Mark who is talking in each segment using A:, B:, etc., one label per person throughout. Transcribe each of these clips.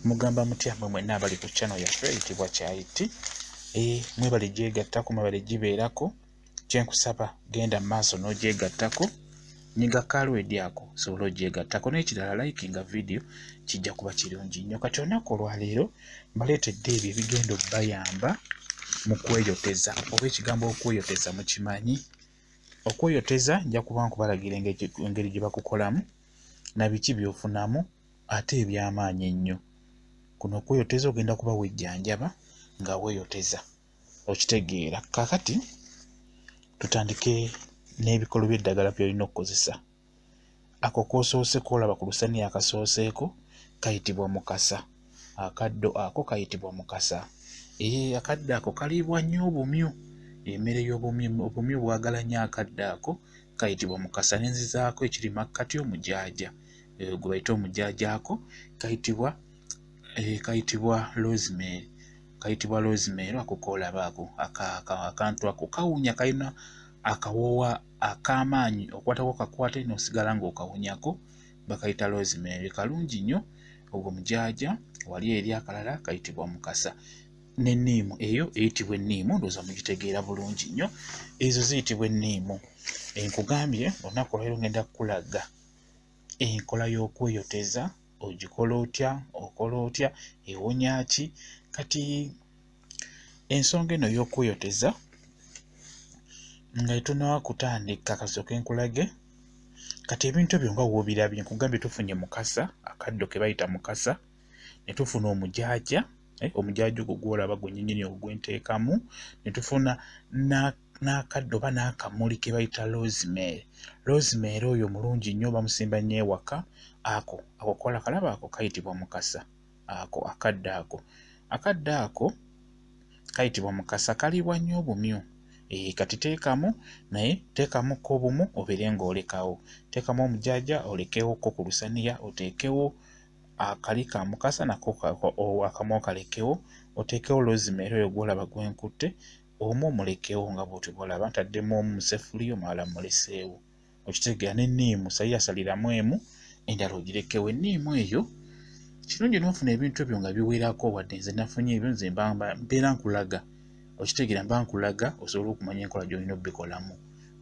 A: mugamba mutya mmwe mwenna abali ku channel yaffe eyitibwa Kyayiti. Mwebale gyegattako, mwebale gibeerako. Kyenkusaba genda mu maaso n'ogyegattako, nyiga kalwedi ako sobola ogyegattako, n'ekirala likinga video kijja kuba kirungi nnyo. Kati olunaku olwaleero mbaleetedde ebyo ebigenda obbayamba mu kweyoteza, oba ekigambo okweyoteza mukimanyi. Okweyoteza nja kuba nkubalagira engeri gye bakukolamu na biki by'ofunamu ate eby'amaanyi ennyo. Kuno okweyoteza ogenda kuba wejjanjaba nga weeyoteza, okitegeera. Kaakati tutandike n'ebikolo by'eddagala by'olina okukozesa. Ako k'osoose kwolaba ku lusaniya akasooseeko kayitibwa mukasa. Akaddo ako kayitibwa mukasa. Akaddo ako kaliibwa nnyo obumyu, emmere y'obumyu, obumyu bwagala nnyo akaddo ako, kayitibwa mukasa. N'enzizaako ekiri makkati omujaaja, gwe bayita omujaaja, ako kayitibwa rosemary. Kayitibwa rosemary ako koolaba ako, akantu ako kawunya, kalina akawoowa ak'amaanyi, okwatako kakwate n'osigala ng'okawunyako, bakayita rosemary. Kalungi nnyo ogwo mujaaja. Wali eri akalala kayitibwa mukasa. N'enniimu eyo eyitibwa enniimu, ndowooza mugitegeera bulungi nnyo. Ezo ziyitibwa enniimu. Nkugambye olunaku olwaleero ngenda kukulaga enkola y'okweyoteza. Ogikola otya, okola otya, ewonya ki? Kati ensonga eno y'okweyoteza nga etunawa kutandika, kasooke nkulage. Kati ebintu ebyo nga woobirabye, nkugambye tufunye mukasa, akaddo ke bayita mukasa, ne tufuna omujaaja, omujaaja ogwo gwolaba gwennyini ogwenteekamu, ne tufuna n'akaddo oba n'akamuli ke bayita rosemary. Rosemary oyo mulungi nnyo, bamusimba nnyo ewaka. Ako kola kalaba, ako kayitibwa mukasa. Ako akaddo ako kayitibwa mukasa, kaliibwa nnyo obumyu. Kati teekamu, naye teekamuko obumu obeere ng'olekawo. Teekamu omujaaja olekewoko ku lusaniya, oteekewo akali ka mukasa nako akamu okalekewo, oteekewo rosemary oyo gwolaba gwenkutte, omu omulekewo nga bw'otyo bw'olaba, ntaddemu omu mu seffuliya, omulala muleseewo, okitegeera. N'enniimu saliramu emu, endala ogirekewo. Enniimu eyo kirungi n'ofuna ebintu ebyo nga biwerako, wadde nze nafunye ebyo, nze mbeera nkulaga, okitegeera, mba nkulaga osobola okumanya enkola gy'olina obbikolamu,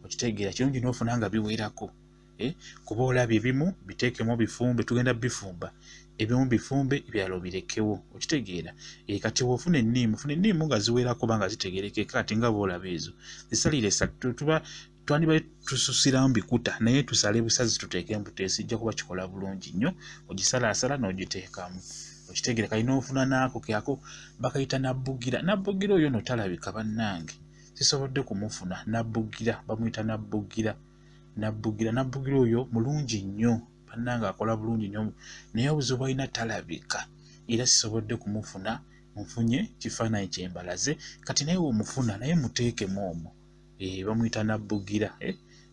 A: okitegeera. Kirungi n'ofuna nga biwerako, kuba olabye ebimu biteekemu bifumbe, tugenda bifumba, ebimu bifumbe, ebirala obirekewo, okitegeera. Kati bw'ofuna enniimu, funa enniimu nga ziwerako oba nga zitegerekeka. Kati nga bw'olaba ezo zisalire esatu, twandibadde tususiramu bikuta, naye tusale busazi tuteekemu buteesi, ijja kuba kikola bulungi nnyo. Ogisalaasala n'ogiteekamu, okitegeera. Kali n'ofuna n'ako kyako bakayita nabbugira. Nabbugira oyo no talabika bannange, sisobodde kumufuna. Nabbugira bamuyita nabbugira. Nabbugira oyo mulungi nnyo bannange, akola bulungi nnyo, naye obuzibu bw'alina talabika, era sisobodde kumufuna. Nfunye kifaananyi kyembalaze. Kati naye w'omufuna, naye muteekemu omwo, bamuyita nabbugira.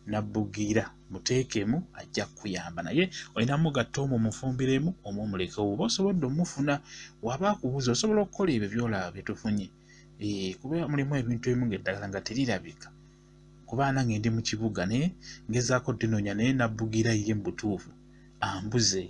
A: Nabbugira muteekemu, ajja kukuyamba. Naye olinamu gatta omwo mufumbiremu, omwo mulekewo. Oba osobodde omufuna, waba akubuuza osobola okukola ebyo by'olaba bye tufunye. Kuba mulimu ebintu ebimu ng'eddagala nga terirabika. Kuba nange ndi mu kibuga naye ngezaako ddinoonya, naye nabbugira ye mu butuufu ambuze,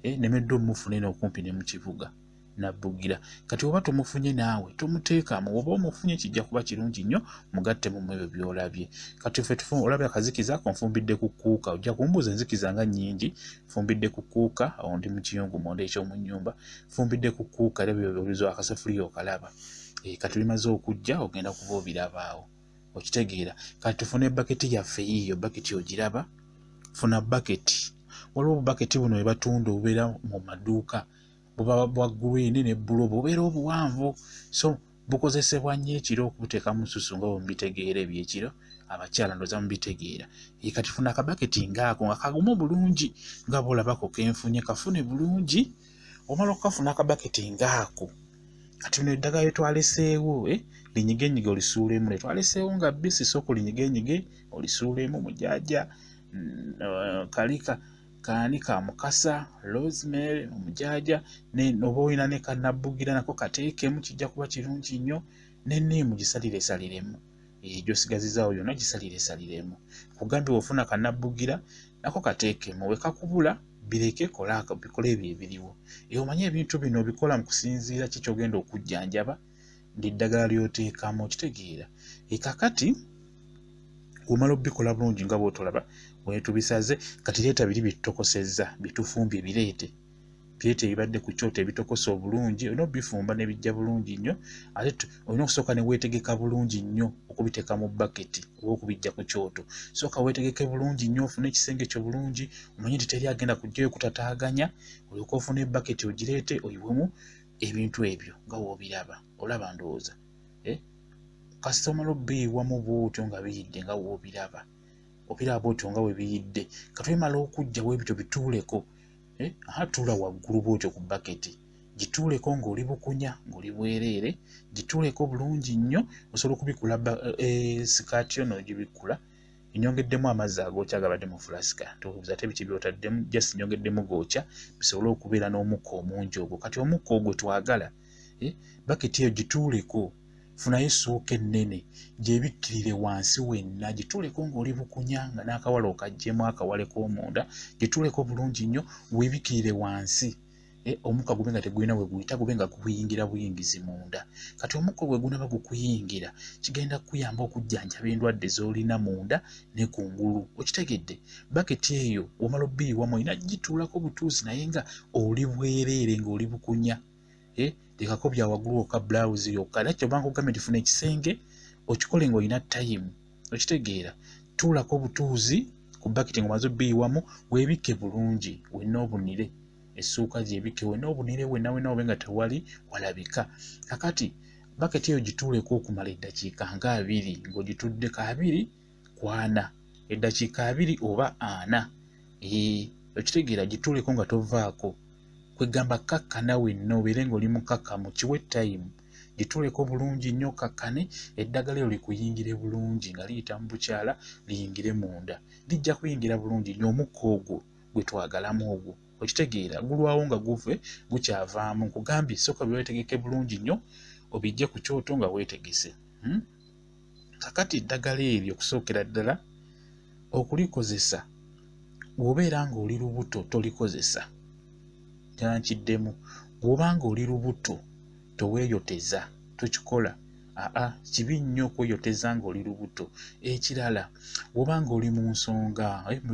A: nemedde omufuna eno okumpi ne mu kibuga nabbugira. Kati oba tumufunye naawe tumuteekamu, oba omufunye kijja kuba kirungi nnyo, mugatte mu ebyo by'olabye. Kati ffe olabye akazikiza ako nfumbidde ku kuuka. Ojja kumbuuza enzikiza nga nnyingi, nfumbidde ku kuuka. Awo ndi mu kiyungu munda eky'omu nnyumba, nfumbidde ku kuuka. Era byobulizo akaseffuliya okalaba. Kati bimaze okujja, ogenda kuba obirabaawo, okitegeera. Kati tufuna ebbaketi yaffe yiiyo, baketi ogiraba. Funa baketi. Waliwo obubaketi buno bwe batunda obubeera mu maduuka, buba bwa green ne bbulu, bubeera obuwanvu, so bukozesebwa nnyo ekiro okubuteeka mu nsusu nga bwe mubitegeera ebyekiro. Abakyala ndowooza mubitegeera. Kati funa akabaketi ng'ako nga kagumu bulungi nga bw'olabako kenfunye, kafune bulungi. Omala okukafuna akabaketi ng'ako, kati bino eddagala lye twaleseewo, linyigenyige olisuulemu. Lye twaleseewo nga bbisi, sooka olinyigenyige olisuulemu. Mujaaja, kaani ka mukasa, rosemary, omujaaja, oba olina ne kannabbugira nako kateekemu, kijja kuba kirungi nnyo. N'enniimu gisaliresaliremu, gy'osigazizaawo yonna gisaliresaliremu. Kugambye ofuna kannabbugira nako kateekemu, we kakubula bireke bikole ebyo ebiriwo. Omanye ebintu bino bikola mu kusinziira ki ky'ogenda okujjanjaba ly'eddagala ly'oteekamu, okitegeera. Kakati omala obikola bulungi nga bw'otolaba bwe tubisaze, kati leeta biri bye tutokosezza bye tufumbye bireete. Bireete ebibadde ku kyoto ebitokose obulungi, olina obifumba ne bijja bulungi nnyo, ate olina okusooka ne weetegeka bulungi nnyo okubiteeka mu baketi oba okubijja ku kyoto. Sooka weetegeke bulungi nnyo, ofune ekisenge kyo bulungi, omanye nti teri agenda kujjayo kutataaganya, olyoke ofune ebbaketi ogireete oyiwemu ebintu ebyo nga w'obiraba. Olaba ndowooza. Kasita omala obbiyiwamu bw'otyo nga biyidde nga w'obiraba. Obiraba bw'otyo nga bwe biyidde. Kati bimala okujja bw'ebityo bituuleko. Tuula waggulu bw'otyo ku baketi. Gituuleko ng'oli bukunya, ng'oli bwereere, gituuleko bulungi nnyo, osobola okubikula sikaati yo n'ogibikula. Nnyongeddemu amazzi agookya agabadde mu fulasika. Towuuza ate biki by'otaddemu, just nnyongeddemu gookya bisobole okubeera n'omukka omungi ogwo. Kati omukka ogwo twagala. Baketi eyo gituuleko. Funayo essuuka ennene gyebikkirire wansi wenna, gituuleko ng'oli bukunya nga n'akawala okaggyemu akawale k'omunda, gituuleko bulungi nnyo weebikkirire wansi. Omukka gube nga tegulina we guyita, gube nga gukuyingira buyingizi munda. Kati omukka gwe gunaba gukuyingira kigenda kukuyamba okujjanjaba endwadde z'olina munda ne kungulu. Okitegedde? Baketi eyo omala obbiyiwamu olina gituulako butuuzi naye nga oli bwereere ng'oli bukunya. Lekako bya waggulu okka bulawuzi yokka. Nakyo banka okugambye nti funa ekisenge okikole ng'olina tayimu. Okitegeera? Tuulako butuuzi ku baketi ng'omaze obbiyiwamu, weebikke bulungi wenna obunire. Essuuka gyebikke wenna obunire wenna obe nga tewali walabika. Kakati baketi eyo gituuleko okumala eddakiika nga 2 ng'ogitudde ka 2 ku 4. Eddakiika 2 oba 4. Okitegeera? Gituuleko nga tovaako. Kwegamba kakkana wenna obeere ng'oli mukakkamu, kiwe tayimu. Gituuleko bulungi nnyo kakkane, eddagala eryo likuyingire bulungi nga liyita mu bukyala liyingire munda. Lijja kuyingira bulungi nnyo omukka ogwo gwe twagalamu ogwo. Okitegeera? Gulwawo nga guve gukyavaamu. Nkugambye sooka weetegeke bulungi nnyo obijje ku kyoto nga weetegese. Kakati eddagala eryo okusookera ddala okulikozesa, bw'obeera ng'oli lubuto tolikozesa. Kyankiddemu. Bw'obanga oli lubuto toweeyoteza, tokikola. Kibi nnyo okweyoteza ng'oli lubuto. Ekirala, bw'obanga oli mu nsonga mu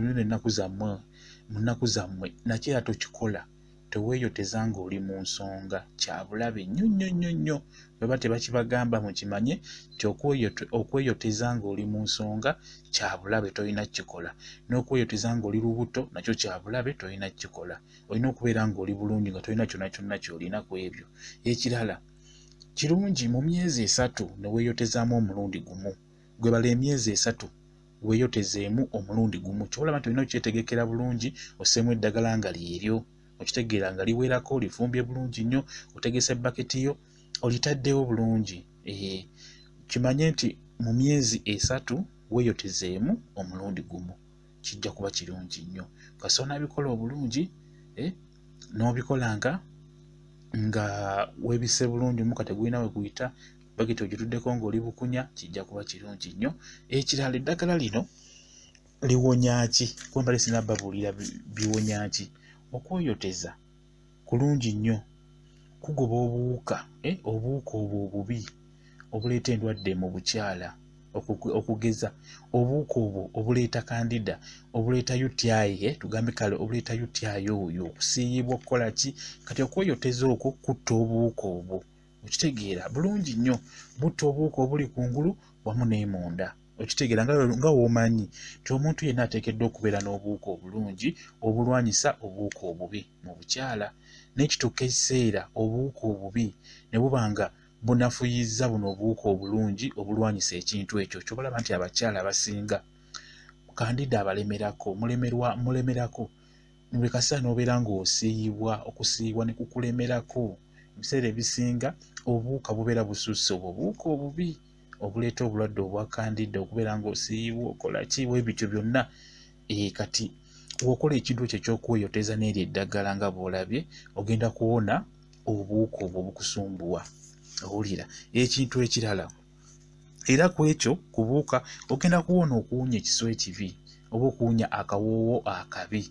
A: ennaku zammwe nakyo era tokikola. Teweeyoteza ng'oli mu nsonga, kya bulabe nnyo nnyo nnyo nnyo. Bweba tebakibagamba mukimanye nti okweyoteza ng'oli mu nsonga kya bulabe, tolina kukikola. N'okweyoteza ng'oli lubuto nakyo kya bulabe, tolina kukikola. Olina okubeera ng'oli bulungi nga tolina kyonna kyonna ky'olina ku ebyo. Ekirala, kirungi mu myezi 3 ne weeyotezaamu omulundi gumu. Gwe bala emyezi 3 weeyotezeemu omulundi gumu. Ky'olaba nti olina okyetegekera bulungi, osseemu eddagala nga lyeryo. Okitegeera nga liwerako, olifumbye bulungi nnyo, otegese baketi yo, olitaddewo bulungi. Kimanye nti mu myezi 3 weeyotezeemu omulundi gumu. Kijja kuba kirungi nnyo. Kasita onabikola obulungi, n'obikola nga weebise bulungi, omukka tegulina we guyita, baketi ogituddeko ng'oli bukunya, kijja kuba kirungi nnyo. Ekirala, eddagala lino liwonya ki? Kuba lisinga babuulira biwonya ki? Okweyoteza kulungi nnyo, kugoba obuwuka, obuwuka obwo obubi obuleeta endwadde mu bukyala, okugeza obuwuka obwo obuleeta kandida, obuleeta UTI, tugambe kale obuleeta UTI oyo, okusiiyibwa okukola ki? Kati okweyoteza okwo kutta obuwuka obwo. Okitegeera? Bulungi nnyo, butta obuwuka obuli kungulu wamu n'emunda. Okitegeera nga w'omanyi nti omuntu yenna ateekeddwa okubeera n'obuwuka obulungi obulwanyisa obuwuka obubi mu bukyala. N'ekituuka ekiseera obuwuka obubi ne buba nga bunafuyizza buno obuwuka obulungi obulwanyisa ekintu ekyo, ky'obalaba nti abakyala abasinga kandida abalemerako, mulemerako. Buli kaseera n'obeera ng'osiiyibwa, okusiiyibwa ne kukulemerako. Ebiseera ebisinga obuwuka bubeera bususse obwo obuwuka obubi obuleeta obulwadde obwa kandida, okubeera ng'osiiyibwa, okola ki, bwebityo byonna. Kati bw'okola ekintu ekyo eky'okweyoteza n'eryo eddagala nga bw'olabye, ogenda kuwona obuwuka obwo obukusumbuwa. Owulira? Ekintu ekirala, era ku ekyo ku buwuka ogenda kuwona okuwunya ekiswa ekibi oba okuwunya akawoowo akabi.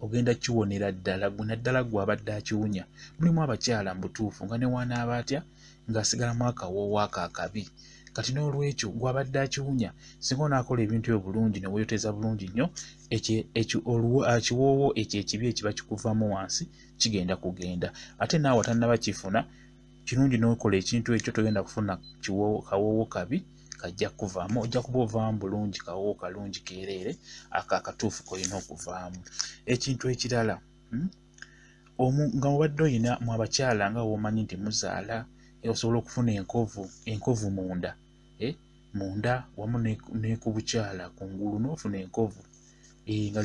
A: ogenda kiwonera ddala gwe naddala gw'abadde akiwunya. Mulimu abakyala mu butuufu nga ne wanaaba atya ng'asigalamu akawoowo ako akabi. Kati n'olwekyo gw'abadde akiwunya singa onaakola ebintu obulungi ne weeyoteza bulungi nnyo, ekiwoowo ekyo ekibi ekiba kikuvamu wansi kigenda kugenda. Ate naawe atannaba kifuna, kirungi n'okola ekintu ekyo togenda kufuna kawoowo kabi kajja kuvaamu. Ojja kuba ovaamu bulungi, kawoowo kalungi keereere akatuufu k'olina okuvaamu. Ekintu ekirala, nga mubadde oyina mu abakyala nga w'omanyi nti muzaala, osobola okufuna enkovu munda, munda wamu ne ku bukyala kungulu n'ofuna enkovu nga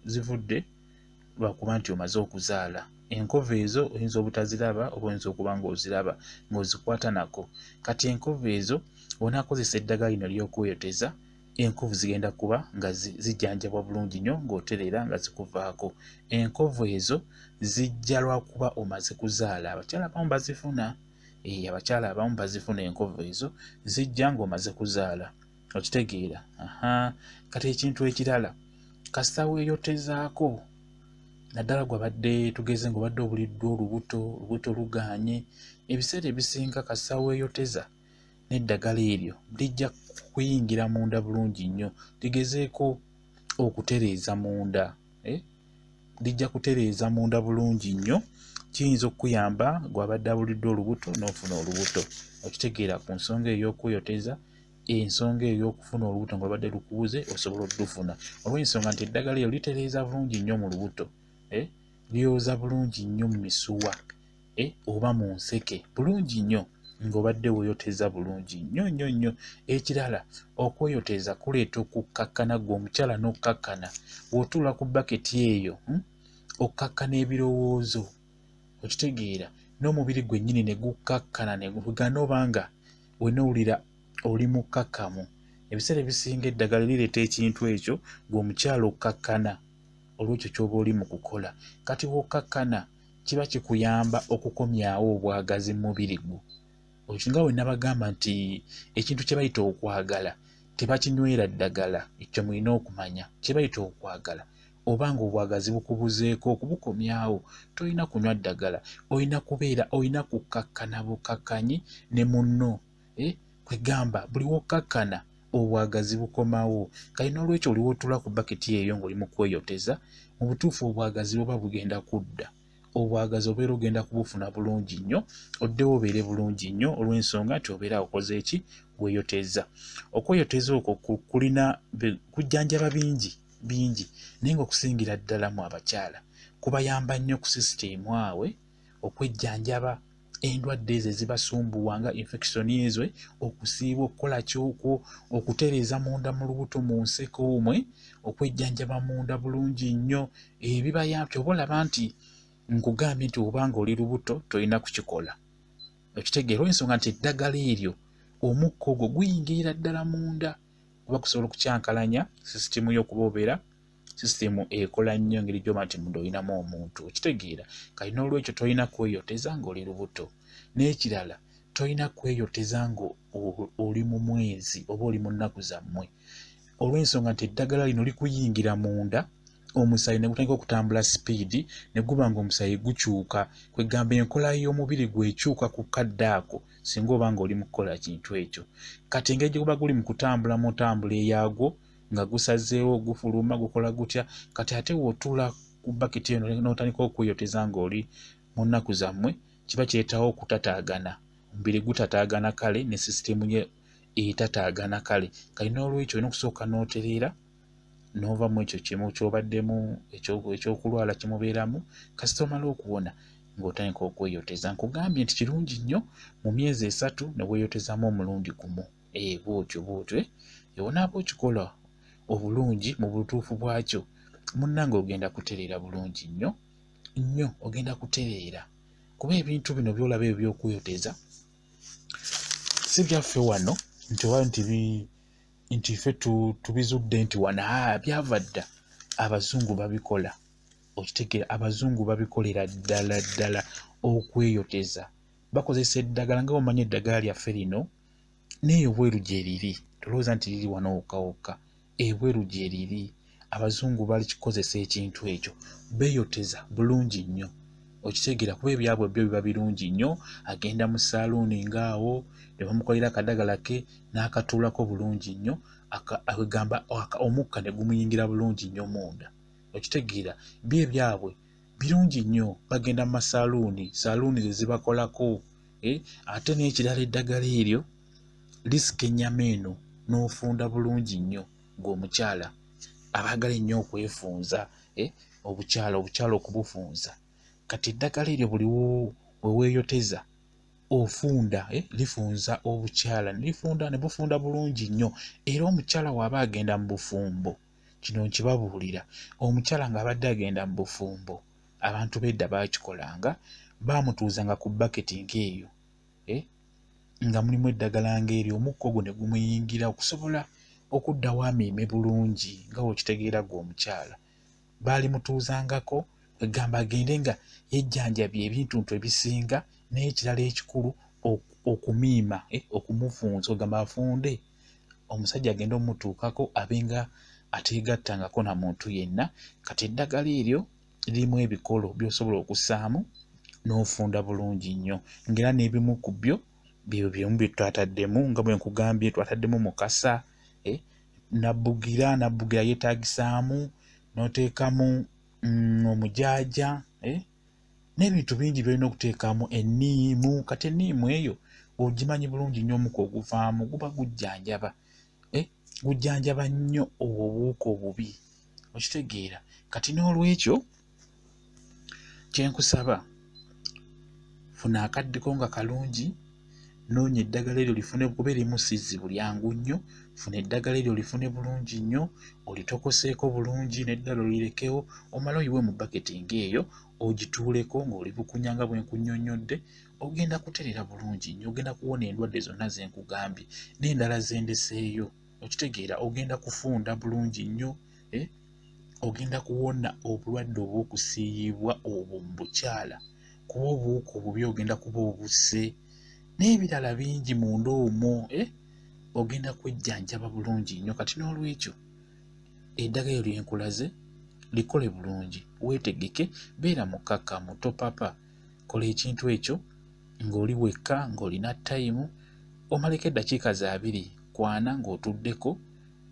A: zivudde lwakuba nti omaze okuzaala. Enkovu ezo oyinza obutaziraba oba oyinza okuba ng'oziraba ng'ozikwata nako. Kati enkovu ezo onaakozesa eddagala lino ly'okweyoteza, enkovu zigenda kuba nga zijjanjabwa bulungi nnyo ng'otereera nga zikuvaako. Enkovu ezo zijja lwakuba omaze kuzaala. Abakyala abamu bazifuna. Abakyala abamu bazifuna enkovu ezo, zijja ng'omaze kuzaala. Okitegeera? Kati ekintu ekirala, kasita weeyotezaako, naddala gw'abadde tugeze ng'obadde obuliddwa olubuto lugaanye, ebiseera ebisinga kasita weeyoteza n'eddagala eryo lijja kuyingira munda bulungi nnyo, ligezeeko okutereeza munda. Lijja kutereeza munda bulungi nnyo, kiyinza okukuyamba gw'abadde abuliddwa olubuto n'ofuna olubuto. Okitegeera ku nsonga ey'okweyoteza, ensonga ey'okufuna olubuto ng'olubadde lukubuze osobola oddufuna. Olw'ensonga nti eddagala eryo litereeza bulungi nnyo mu lubuto, lyoza bulungi nnyo mu misuwa oba mu nseke bulungi nnyo ng'obadde weeyoteza bulungi nnyo. Ekirala, okweyoteza kuleeta okukkakkana, gwe omukyala n'okkakkana. Bw'otuula ku baketi eyo okkakkana ebirowoozo. Okitegeera? N'omubiri gwennyini ne gukkakkana ne gugana oba nga wenowulira oli mukkakkamu. Ebiseera ebisinga eddagala lireeta ekintu ekyo, gwe omukyala okkakkana olw'ekyo ky'oba oli mu kukola. Kati bw'okkakkana kiba kikuyamba okukomyawo obwagazi mu mubiri gwo. Nga bwe nabagamba nti ekintu kye bayita okwagala tebakinywera ddagala. Ekyo mulina okumanya. Kye bayita okwagala, obanga obwagazi bukubuzeeko okubukomyawo tolina kunywa ddagala, olina kukkakkana bukakkanyi ne munno. Kwegamba buli wokkakkana obwagazi bukomawo. Kale n'olwekyo oli w'otuula ku baketi eyo ng'oli mu kweyoteza, mu butuufu obwagazi buba bugenda kudda. Obwagazi obeera ogenda kubufuna bulungi nnyo, oddewo obeere bulungi nnyo olw'ensonga nti obeera okoze eki? Weeyoteza. Okweyoteza okwo kujjanjaba bingi naye ng'okusingira ddala mu abakyala kubayamba nnyo ku sisiteemu awe okwejjanjaba endwadde ezo ezibasumbuwa nga infection ezo, okusiiba, okukola kyokwo, okutereeza munda mu lubuto mu nseke omwe, okwejjanjaba munda bulungi nnyo. Bibayamba oba olaba nti nkugambye nti obanga oli lubuto tolina kukikola. Okitegeera? Olw'ensonga nti eddagala eryo omukka ogwo guyingirira ddala munda, kuba kusobola okukyankalanya sisiteemu y'okuba obeera sisiteemu ekola nnyo engeri gy'oba nti munda olinamu omuntu. Okitegeera? Kale n'olwekyo tolina kweyoteza ng'oli lubuto. N'ekirala, tolina kweyoteza ng'oli mu mwezi oba oli mu nnaku zammwe, olw'ensonga nti eddagala lino likuyingira munda, omusaayi ne gutandika okutambula sipiidi, ne guba ng'omusaayi gukyuka. Kwegamba enkola y'omubiri gwekyuka ku kadde ako singa oba ng'oli mu kukola kintu ekyo. Kati engeri gye guba guli mu kutambula mu ntambula eyagwo nga gusazeewo, gufuluma, gukola gutya, kati ate w'otuula ku baketi eyo n'otandika okweyoteza ng'oli mu nnaku zammwe, kiba kireetawo okutataagana. Omubiri gutataagana kale ne sisiteemu ye etataagana kale. Kale n'olwekyo olina okusooka n'otereera n'ova mu ekyo kimu ky'obaddemu ekyokulwala kimubeeramu, kasita omala okuwona ng'otandika okweyoteza. Nkugambye nti kirungi nnyo mu myezi 3 ne weeyotezamu omulundi gumu. Bw'otyo onaaba okikola obulungi mu butuufu bwakyo, munnange ogenda kutereera bulungi nnyo, ogenda kutereera. Kuba ebintu bino by'olaba ebyo by'okweyoteza si byaffe wano nti ffe tubizudde nti wano byava dda. Abazungu babikola. Okitegeera? Abazungu babikolera ddala okweyoteza. Bakozesa eddagala nga omanyi eddagala lyaffe lino n'eyo bweru gye liri. Tolowooza nti liri wano wokka. Ebweru gye liri. abazungu bali kikozesa ekintu ekyo beeyoteza bulungi nnyo okitegeera kuba ebyabwe byo biba birungi nnyo agenda mu saaluuni ngaawo ne bamukolera akadagala ke n'akatuulako bulungi nnyo agamba omukka ne gumuyingira bulungi nnyo munda okitegeera byo ebyabwe birungi nnyo bagenda mu masaaluuni ze zibakolako ate n'ekirala eddagala eryo lisika ennyama eno n'ofunda bulungi nnyo ng'omukyala abaagala ennyo okwefunza obukyala okubufunza kati eddagala eryo buli we weeyoteza ofunda lifunza obukyala ne bufunda bulungi nnyo era omukyala w'aba agenda mu bufumbo kino nkibabuulira omukyala ng'abadde agenda mu bufumbo abantu b'edda baakikolanga baamutuuzanga ku baketi ng'eyo nga mulimu eddagala ng'eryo omukka ogwo ne gumuyingira okusobola okuddawo amiime bulungi nga wekitegeera gwe omukyala baalimutuuzangako egamba agende nga yejjanjabye ebintuntu ebisinga n'ekirala ekikulu okumiima okumufunza ogamba afunde omusajja agenda omutuukako abenga ateegattangako na muntu yenna kati eddagala eryo lirimu ebikolo by'osobola okussaamu n'ofunda bulungi nnyo ng'era n'ebimu ku byo byo byemu bye twataddemu nga bwe nkugambye twataddemu mukasa nabbugira yeetaagisaamu n'oteekamu omujaaja n'ebintu bingi byolina okuteekamu enniimu kati enniimu eyo ogimanyi bulungi nnyo omukka oguvaamu guba gujjanjaba nnyo obuwuka obubi okitegeera kati n'olwekyo kyenkusaba funa akaddeko nga kalungi noonya eddagala eryo lifune kuba erimu sizzibu lyangu nnyo funa eddagala eryo lifune bulungi nnyo olitokoseeko bulungi n'eddala olirekewo omala oyiwe mu baketi ng'eyo ogituuleko ng'olibukunya nga bwe nkunnyonnyodde ogenda kuterera bulungi nnyo ogenda kuwona endwadde zonna ze nkugambye n'endala zendeseeyo okitegeera ogenda kufunda bulungi nnyo ogenda kuwona obulwadde obw'okusiiyibwa obwo mu bukyala kuba obuwuka obubi ogenda kuba obusse n'ebirala bingi munda omwo ogenda kwejjanjaba bulungi nnyo kati n'olwekyo eddagala lyenkulaze likole bulungi weetegeke beera mukkakkamu topapa kola ekintu ekyo ng'oli wekka ng'olina tayimu omaleko eddakiika za 2 kwana ng'otuddeko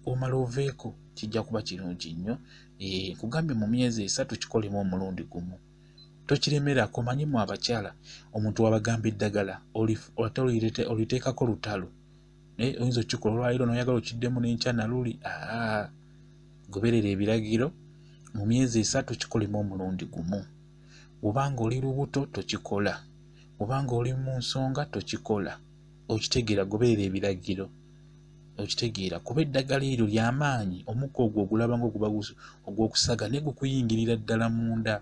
A: omala oveeko kijja kuba kirungi nnyo nkugambye mu myezi 3 kikolemu omulundi gumu tokiremerako manyimu abakyala omuntu wabagamba eddagala ate oliteekako lutalo oyinza okikola olwaliro noyagala okiddemu n'enkya naluli goberera ebiragiro mu myezi 3 kikolemu omulundi gumu obanga oli lubuto tokikola obanga oli mu nsonga tokikola okitegeera goberera ebiragiro okitegeera kuba eddagala eryo ly'amaanyi omukka ogwo ogulaba ng'oguba ogw'okusaga ne gukuyingirira ddala munda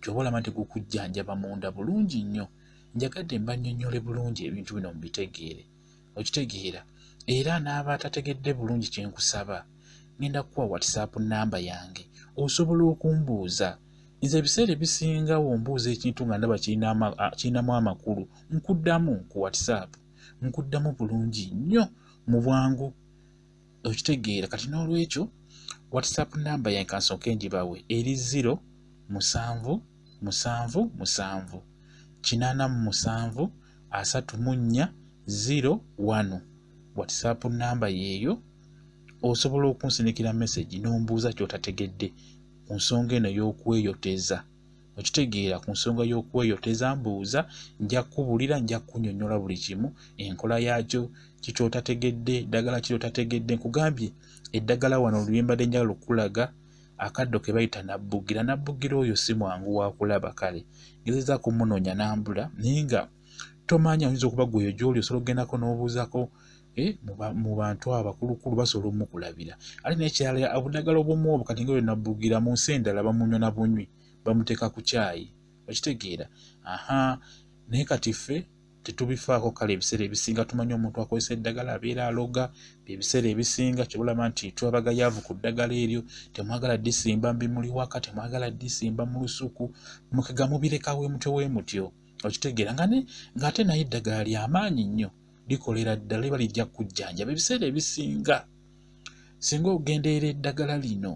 A: kyoba olaba nti gukujjanjaba munda bulungi nnyo njagadde mbannyonnyole bulungi ebintu bino mubitegeere okitegeera era n'aba atategedde bulungi kyenkusaba ngenda kuwa WhatsApp namba yange osobola okumbuuza nze ebiseera ebisinga wombuuza ekintu nga ndaba kirinamu amakulu nkuddamu ku WhatsApp nkuddamu bulungi nnyo mu bwangu okitegeera kati n'olwekyo WhatsApp namba yange kansooke ngibawe eri 077873401 WhatsApp namba yeeyo osobola okunsinikira message n'ombuuza ky'otategedde ku nsonga eno y'okweyoteza okitegeera ku nsonga y'okweyoteza mbuuza nja kubuulira nja kunnyonnyola buli kimu enkola yaakyo kikyotategedde eddagala kiryotategedde nkugambye eddagala wano oluyembadde njagala okulaga akaddo ke bayita nabbugira oyo si mwangu wa kulaba kale ngezeza kumunoonya nambula naye nga tomanya oyinza okuba gweyo gy'oli osobola okugendako n'obuuzako mu bantu abakulukulu basobola omukulabira ate n'ekirala obuddagala obw'omuwobo kati nga bwe nabbugira mu nsi endala bamunywa na bunywi bamuteeka ku kyayi okitegeera naye kati ffe tetubifaako kale ebiseera ebisinga tumanye omuntu akozesa eddagala abeera aloga ebiseera ebisinga kyobulaba nti twabagayaavu ku ddagala eryo temwagala disimba mbimuli waka temwagala disimba mu lusuku mukega mubirekawe mutyo we mutyo okitegeera ng'ate naye eddagala ly'amaanyi nnyo likolera ddala liba lijja kujjanjaba ebiseera ebisinga singa ogenderera eddagala lino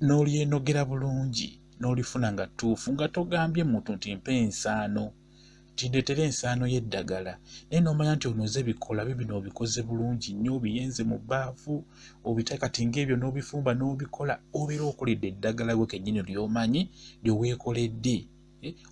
A: n'olyenogera bulungi n'olifuna nga ttuufu nga togambye muntu nti mpa ensaano tindeetera ensaano y'eddagala naye n'omanya nti onoze bikola bino obikoze bulungi nnyo obiyenze mu bbaafu obiteeka kati ng'ebyo n'obifumba n'obikola obeera okoledde eddagala gwe kennyini ly'omanyi lyeweekoledde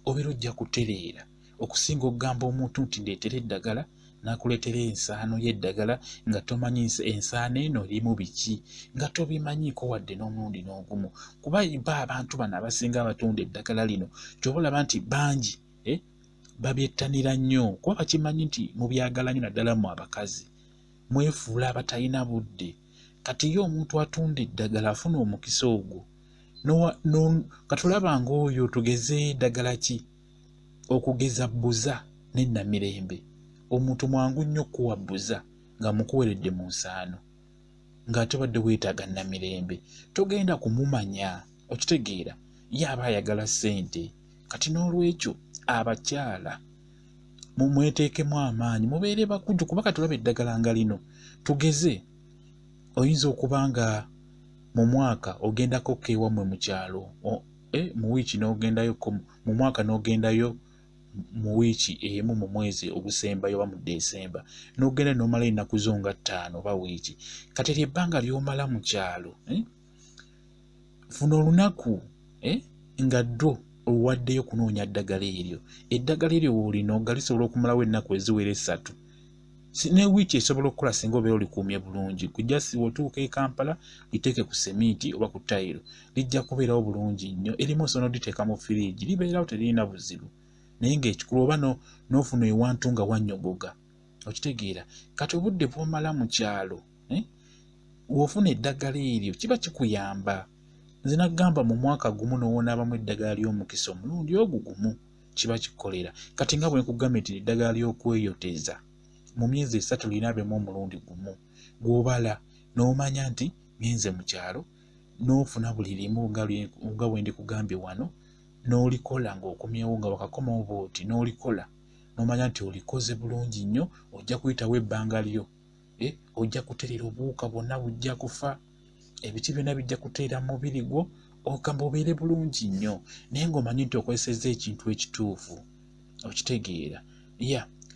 A: obeera ojja kutereera okusinga okugamba omuntu nti ndeetera eddagala n'akuleetera ensaano y'eddagala nga tomanyi ensaano eno erimu biki nga tobimanyiiko wadde n'omulundi n'ogumu kuba abantu bano abasinga abatunda eddagala lino ky'oba olaba nti bangi babyettanira nnyo kuba bakimanyi nti mubyagala nnyo naddala mu abakazi mwefuula abatalina budde kati ye omuntu atunda eddagala afuna omukisa ogwo katulaba ng'oyo tugeze eddagala ki okugeza bbuza n'ennamirembe omuntu mwangu nnyo okuwa bbuza nga mukuweredde mu nsaano ng'ate badde weetaaga namirembe togenda kumumanya okitegeera ye aba ayagala ssente kati n'olwekyo abakyala mumweteekemu amaanyi mubeere bakujju kuba katulaba eddagala nga lino tugeze oyinza okuba nga mu mwaka ogendako keewammwe mu kyalo mu wiiki n'ogendayo mu mwaka n'ogendayo mu wiiki emu mu mwezi ogusembayo oba mu Desemba n'ogenda n'omala ennaku zo nga 5 oba wiiki kati ebbanga ly'omala mu kyalo funa olunaku nga ddwo oluwaddeyo kunoonya ddagala eryo eddagala eryo woolinoga lisobola okumalawo ennaku eziwera 3 ne wiiki esobola okukola singa obeera olikuumye bulungi kujja siwa otuuka e Kampala liteeke ku semiiti oba ku tayiro lijja kubeerawo bulungi nnyo erimu osobola oditeeka mu firiigi libeerawo teririna buzibu naye ng'ekikulu oba n'ofuna ewantu nga wannyogoga okitegeera kati obudde bw'omala mu kyalo w'ofuna eddagala eryo kiba kikuyamba nze nagamba mu mwaka gumu n'owonaabamu eddagala ly'omukisa omulundi ogwo gumu kiba kikolera kati nga bwe nkugambye nti eddagala ly'okweyoteza mu myezi 3 linaabemu omulundi gumu gw'obala n'omanya nti ngenze mu kyalo n'ofuna buli limu nga bwe ndi kugambye wano n'olikola ng'okomyewo nga wakakomawo bw'oti n'olikola n'omanya nti olikoze bulungi nnyo ojja kuyitawo ebbanga lyo ojja kutereera obuwuka bwonna bujja kufa ebiti byonna bijja kuteera mu mubiri gwo ogamba obeere bulungi nnyo naye ng'omanyi nti okozesezza ekintu ekituufu okitegeera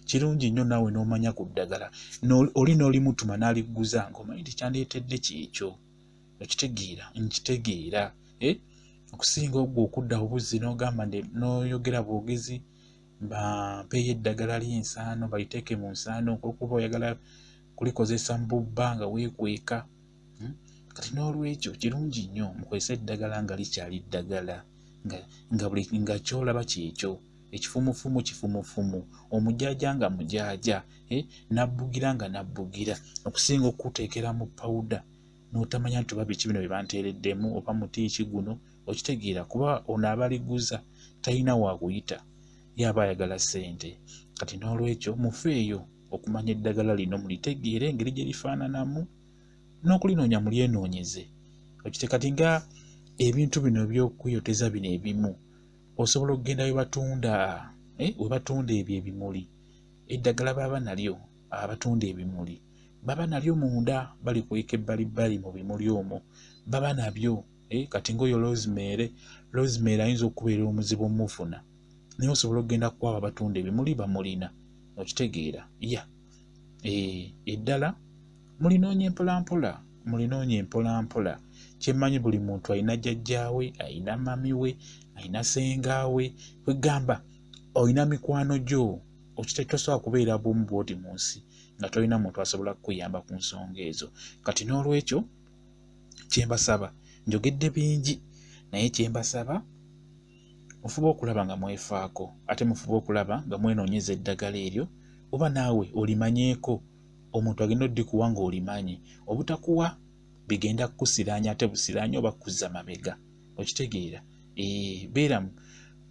A: kirungi nnyo naawe n'omanya ku ddagala oli n'olimutuma n'aligguza ng'omanyi nti kyandeetedde kyekyo okitegeera nkitegeera okusinga ogwo okudda obuzzi n'ogamba n'oyogera bwogezi mpeeyo eddagala ly'ensaano baliteeke mu nsaano okuba oyagala kulikozesa mu bubba nga weekweka kati n'olwekyo kirungi nnyo mukozesa eddagala nga likyali ddagala nga kyolaba kyekyo ekifumufumu kifumufumu omujaaja nga mujaaja nabbugira nga nabbugira okusinga okuteekera mu pawuda n'otamanya nti oba biki bino bye banteereddemu oba mutiiki guno okitegeera kuba ono abaliguza talina waakuyita ye aba ayagala ssente kati n'olwekyo mufeeyo okumanya eddagala lino mulitegeere engeri gye lifaananamu n'okulinoonya mulyenoonyeze kati nga ebintu bino by'okweyoteza bino ebimu osobola okugenda we batunda ebyo ebimuli eddagala baba nalyo abatunda ebimuli baba nalyo munda bali kweka ebbalibbali mu bimuli omwo baba nabyo kati ng'oyo rosemary ayinza okubeera omuzibu omufuna naye osobola okugenda kwabo abatunda ebimuli bamulina okitegeera eddala mulinoonye mpolampola kyemmanyi buli muntu alina jjajjaawe alina mami we alina sengaawe kwegamba olina mikwano gyo okiteetosobola kubeera bw'omu bw'oti mu nsi nga tolina muntu asobola kukuyamba ku nsonga ezo kati n'olwekyo kyembasaba njogedde bingi naye kyembasaba mufuba okulaba nga mwefaako ate mufuba okulaba nga mwenoonyeza eddagala eryo oba naawe olimanyeeko omuntu agenda oddikuwa ng'olimanyi obutakuwa bigenda kukusiraanya ate busiraanya oba kuzza mabega okitegeera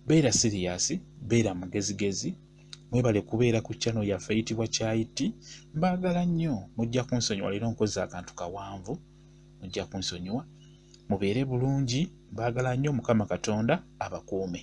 A: beera siriyasi beera mugezigezi mwebale kubeera ku channel yaffe eyitibwa Kyayiti mbaagala nnyo mujja kunsonyiwa leero nkoze akantu kawanvu mujja kunsonyiwa mubeere bulungi mbaagala nnyo Mukama Katonda abakuume